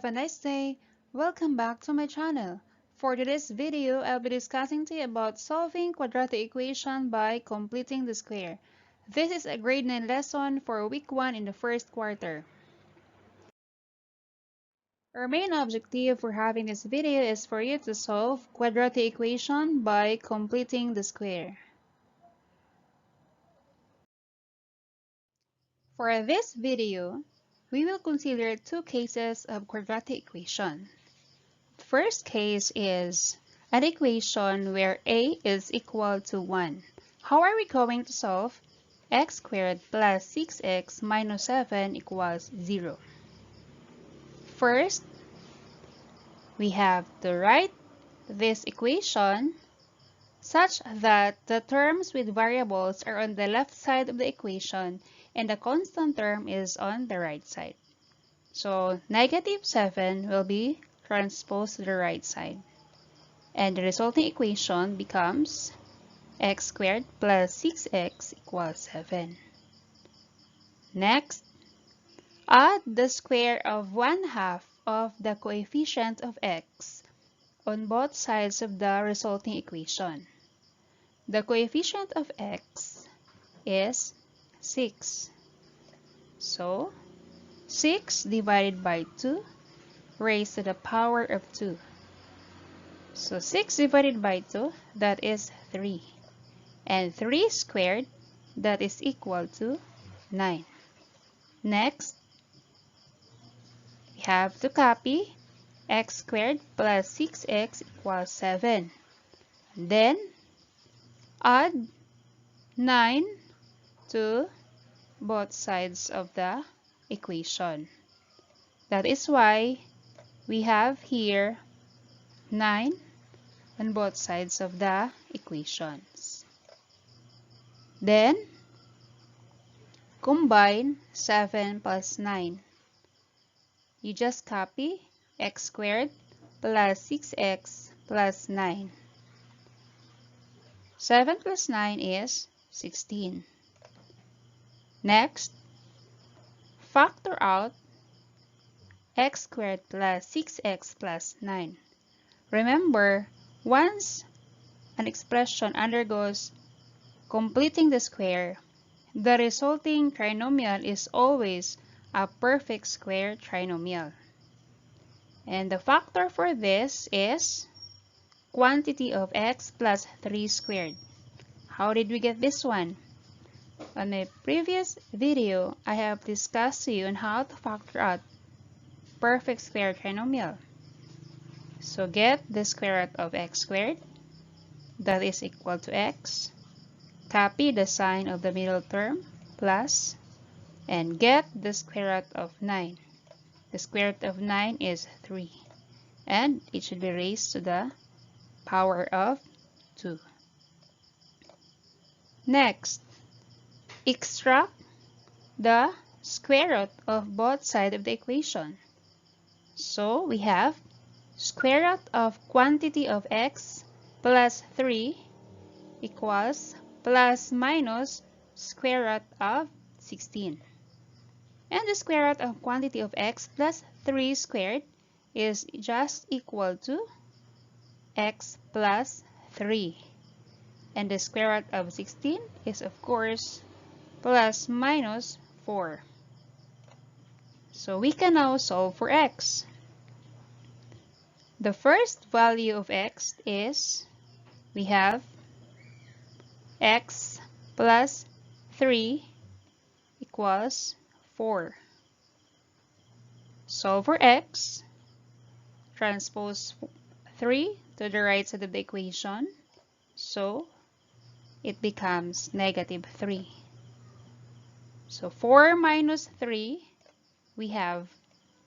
Have a nice day. Welcome back to my channel. For today's video, I'll be discussing to you about solving quadratic equation by completing the square. This is a grade 9 lesson for week 1 in the first quarter. Our main objective for having this video is for you to solve quadratic equation by completing the square. For this video, we will consider two cases of quadratic equation. First case is an equation where a is equal to 1. How are we going to solve x squared plus 6x minus 7 equals 0? First, we have to write this equation such that the terms with variables are on the left side of the equation and the constant term is on the right side. So negative 7 will be transposed to the right side. And the resulting equation becomes x squared plus 6x equals 7. Next, add the square of 1/2 of the coefficient of x on both sides of the resulting equation. The coefficient of x is 6. So, 6 divided by 2 raised to the power of 2. So 6 divided by 2, that is 3. And 3 squared, that is equal to 9. Next, we have to copy x squared plus 6x equals 7. Then, add 9 to both sides of the equation. That is why we have here 9 on both sides of the equations. Then, combine 7 plus 9. You just copy x squared plus 6x plus 9. 7 plus 9 is 16. Next, factor out x squared plus 6x plus 9. Remember, once an expression undergoes completing the square, the resulting trinomial is always a perfect square trinomial. And the factor for this is quantity of x plus 3 squared. How did we get this one? On my previous video, I have discussed to you on how to factor out perfect square trinomial. So get the square root of x squared, that is equal to x. Copy the sign of the middle term, plus, and get the square root of 9. The square root of 9 is 3, and it should be raised to the power of 2. Next, extract the square root of both sides of the equation. So we have square root of quantity of x plus 3 equals plus minus square root of 16. And the square root of quantity of x plus 3 squared is just equal to x plus 3. And the square root of 16 is, of course, plus minus 4. So we can now solve for x. The first value of x is, we have x plus 3 equals 4. Solve for x. Transpose 3 to the right side of the equation. So, it becomes negative 3. So, 4 minus 3, we have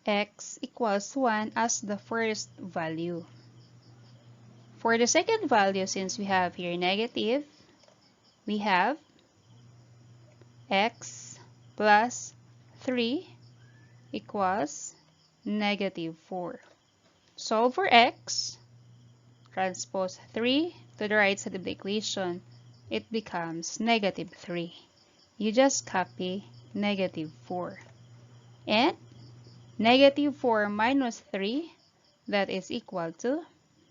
x equals 1 as the first value. For the second value, since we have here negative, we have x plus 3 equals negative 4. Solve for x. Transpose 3 to the right side of the equation. It becomes negative 3. You just copy negative 4. And Negative 4 minus 3, that is equal to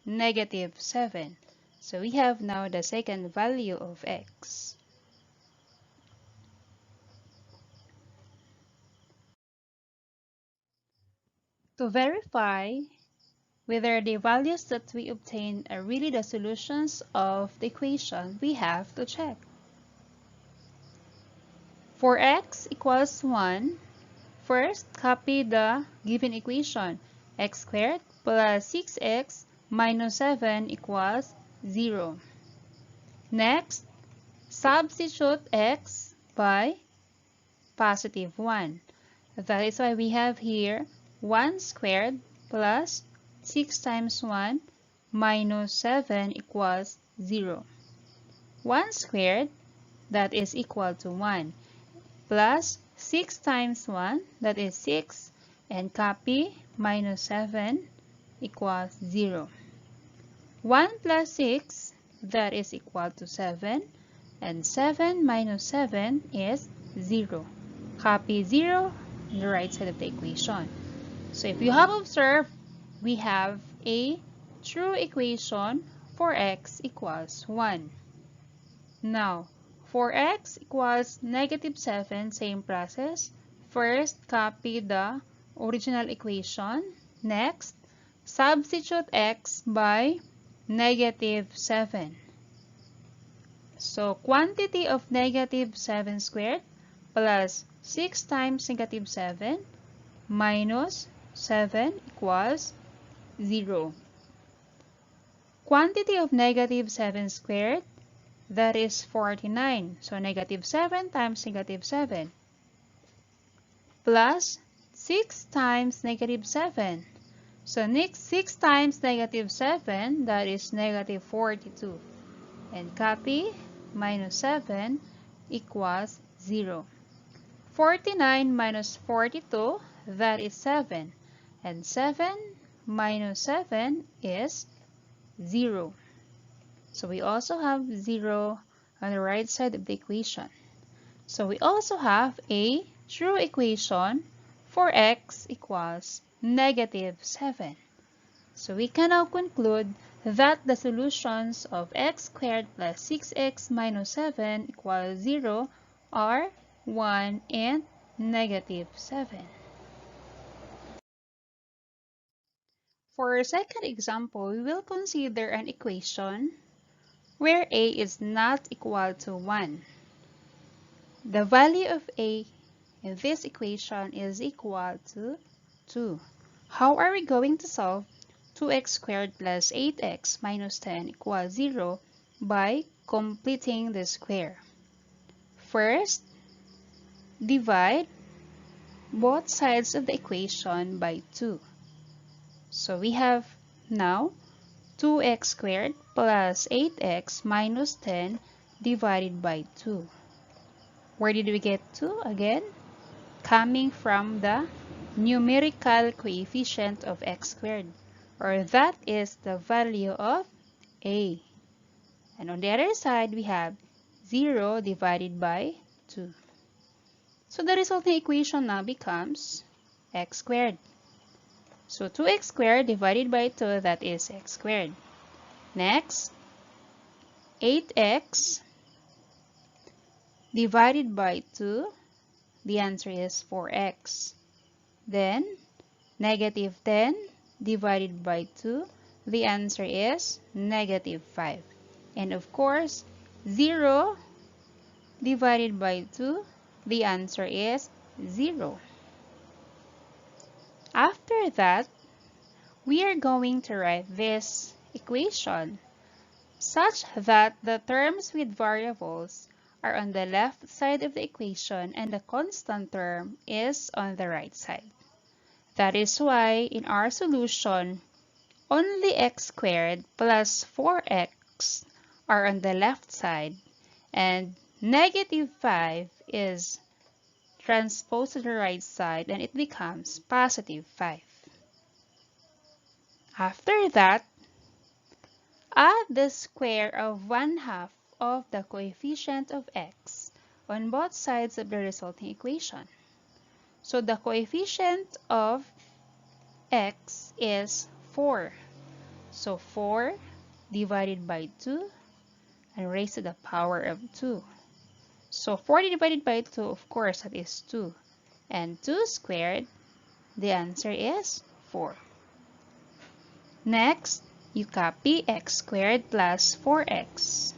negative 7. So we have now the second value of x. To verify whether the values that we obtained are really the solutions of the equation, we have to check. For x equals 1, first copy the given equation. X squared plus 6x minus 7 equals 0. Next, substitute x by positive 1. That is why we have here 1 squared plus 6 times 1 minus 7 equals 0. 1 squared, that is equal to 1, plus 6 times 1, that is 6, and copy minus 7 equals 0. 1 plus 6, that is equal to 7, and 7 minus 7 is 0. Copy 0 on the right side of the equation. So if you have observed, we have a true equation for x equals 1. Now, for x equals negative 7, same process. First, copy the original equation. Next, substitute x by negative 7. So, quantity of negative 7 squared plus 6 times negative 7 minus 7 equals 0. Quantity of negative 7 squared, that is 49. So, negative 7 times negative 7 plus 6 times negative 7. So, next 6 times negative 7, that is negative 42. And copy minus 7 equals 0. 49 minus 42, that is 7. And 7 minus 7 is 0. So we also have 0 on the right side of the equation. So we also have a true equation for x equals negative 7. So we can now conclude that the solutions of x squared plus 6x minus 7 equals 0 are 1 and negative 7. For our second example, we will consider an equation where a is not equal to 1. The value of a in this equation is equal to 2. How are we going to solve 2x squared plus 8x minus 10 equals 0 by completing the square? First, divide both sides of the equation by 2. So we have now 2x squared plus 8x minus 10 divided by 2. Where did we get 2 again? Coming from the numerical coefficient of x squared, or that is the value of a. And on the other side, we have 0 divided by 2. So the resulting equation now becomes x squared. So 2x squared divided by 2, that is x squared. Next, 8x divided by 2, the answer is 4x. Then, negative 10 divided by 2, the answer is negative 5. And of course, 0 divided by 2, the answer is 0. After that, we are going to write this equation such that the terms with variables are on the left side of the equation and the constant term is on the right side. That is why in our solution, only x squared plus 4x are on the left side and negative 5 is transposed to the right side and it becomes positive 5. After that, add the square of 1/2 of the coefficient of x on both sides of the resulting equation. So the coefficient of x is 4. So 4 divided by 2 and raised to the power of 2. So 40 divided by 2, of course, that is 2. And 2 squared, the answer is 4. Next, you copy x squared plus 4x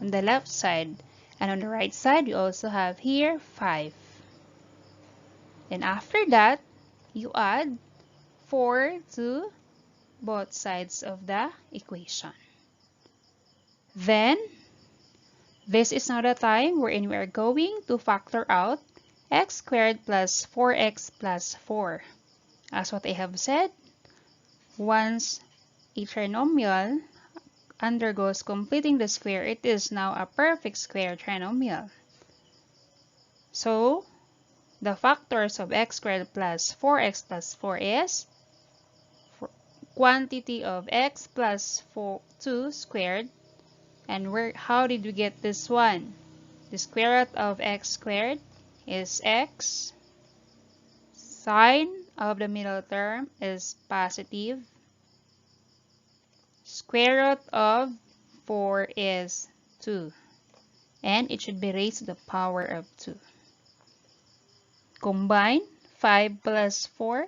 on the left side. And on the right side, you also have here 5. And after that, you add 4 to both sides of the equation. Then, this is now the time wherein we are going to factor out x squared plus 4x plus 4. As what I have said, once a trinomial undergoes completing the square, it is now a perfect square trinomial. So, the factors of x squared plus 4x plus 4 is quantity of x plus 2 squared. And how did we get this one? The square root of x squared is x. Sign of the middle term is positive. Square root of 4 is 2. And it should be raised to the power of 2. Combine 5 plus 4,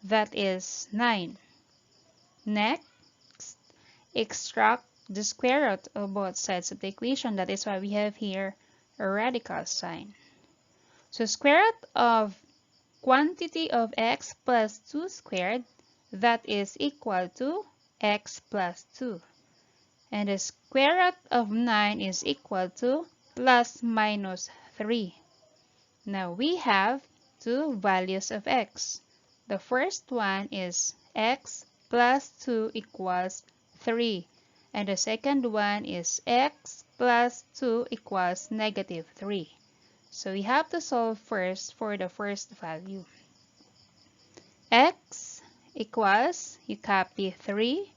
that is 9. Next, extract the square root of both sides of the equation. That is why we have here a radical sign. So square root of quantity of x plus 2 squared, that is equal to x plus 2. And the square root of 9 is equal to plus minus 3. Now we have two values of x. The first one is x plus 2 equals 3. And the second one is x plus 2 equals negative 3. So we have to solve first for the first value. X equals, you copy 3,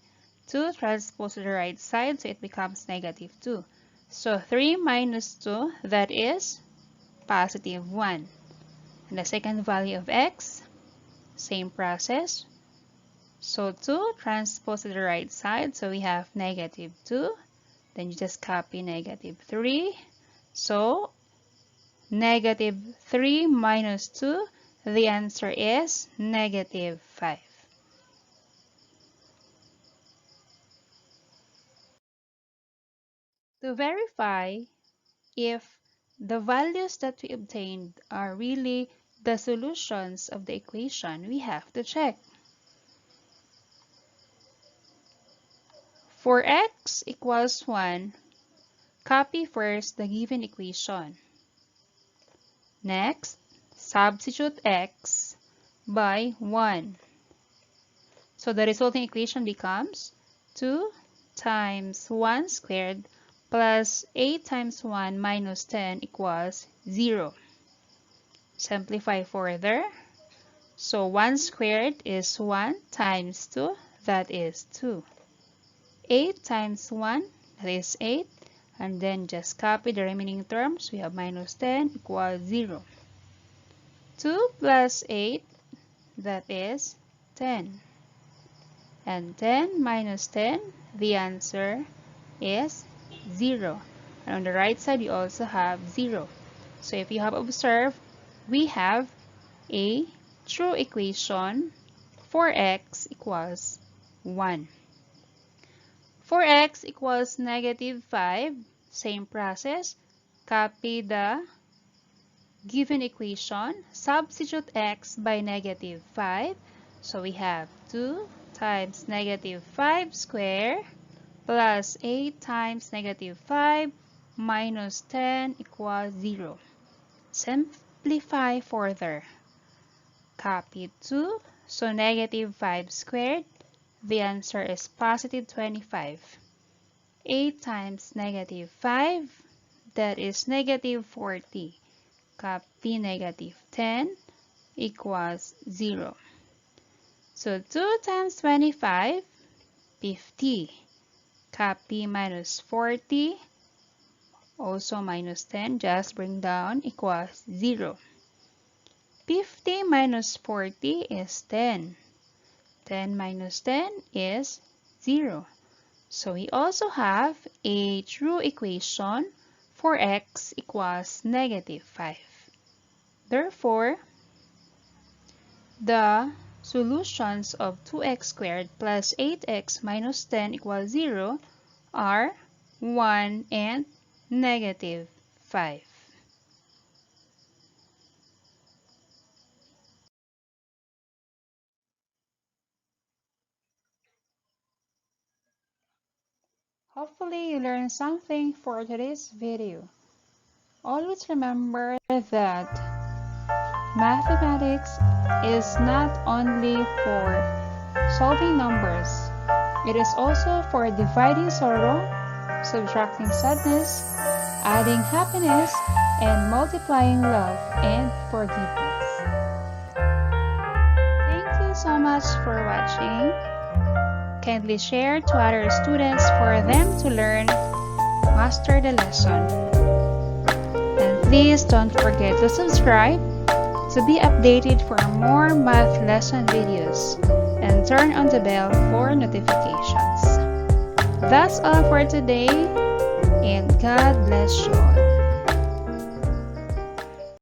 2 transpose to the right side, so it becomes negative 2. So 3 minus 2, that is positive 1. And the second value of x, same process. So 2 transpose to the right side, so we have negative 2. Then you just copy negative 3. So negative 3 minus 2, the answer is negative 5. To verify if the values that we obtained are really the solutions of the equation, we have to check. For x equals 1, copy first the given equation. Next, substitute x by 1. So the resulting equation becomes 2 times 1 squared plus 8 times 1 minus 10 equals 0. Simplify further. So 1 squared is 1 times 2, that is 2. 8 times 1, that is 8. And then just copy the remaining terms. We have minus 10 equals 0. 2 plus 8, that is 10. And 10 minus 10, the answer is 0. And on the right side, you also have 0. So if you have observed, we have a true equation for x equals 1. For x equals negative 5, same process. Copy the given equation, substitute x by negative 5. So we have 2 times negative 5 squared plus 8 times negative 5 minus 10 equals 0. Simplify further. Copy 2. So negative 5 squared, the answer is positive 25. 8 times negative 5, that is negative 40. Copy negative 10 equals 0. So 2 times 25, 50. Copy minus 40, also minus 10, just bring down equals 0. 50 minus 40 is 10. 10 minus 10 is 0. So we also have a true equation for x equals negative 5. Therefore, the solutions of 2x squared plus 8x minus 10 equals 0 are 1 and negative 5. Hopefully you learned something for today's video. Always remember that mathematics is not only for solving numbers. It is also for dividing sorrow, subtracting sadness, adding happiness, and multiplying love and forgiveness. Thank you so much for watching. Kindly share to other students for them to learn, master the lesson. And please don't forget to subscribe to be updated for more math lesson videos and turn on the bell for notifications. That's all for today, and God bless you all.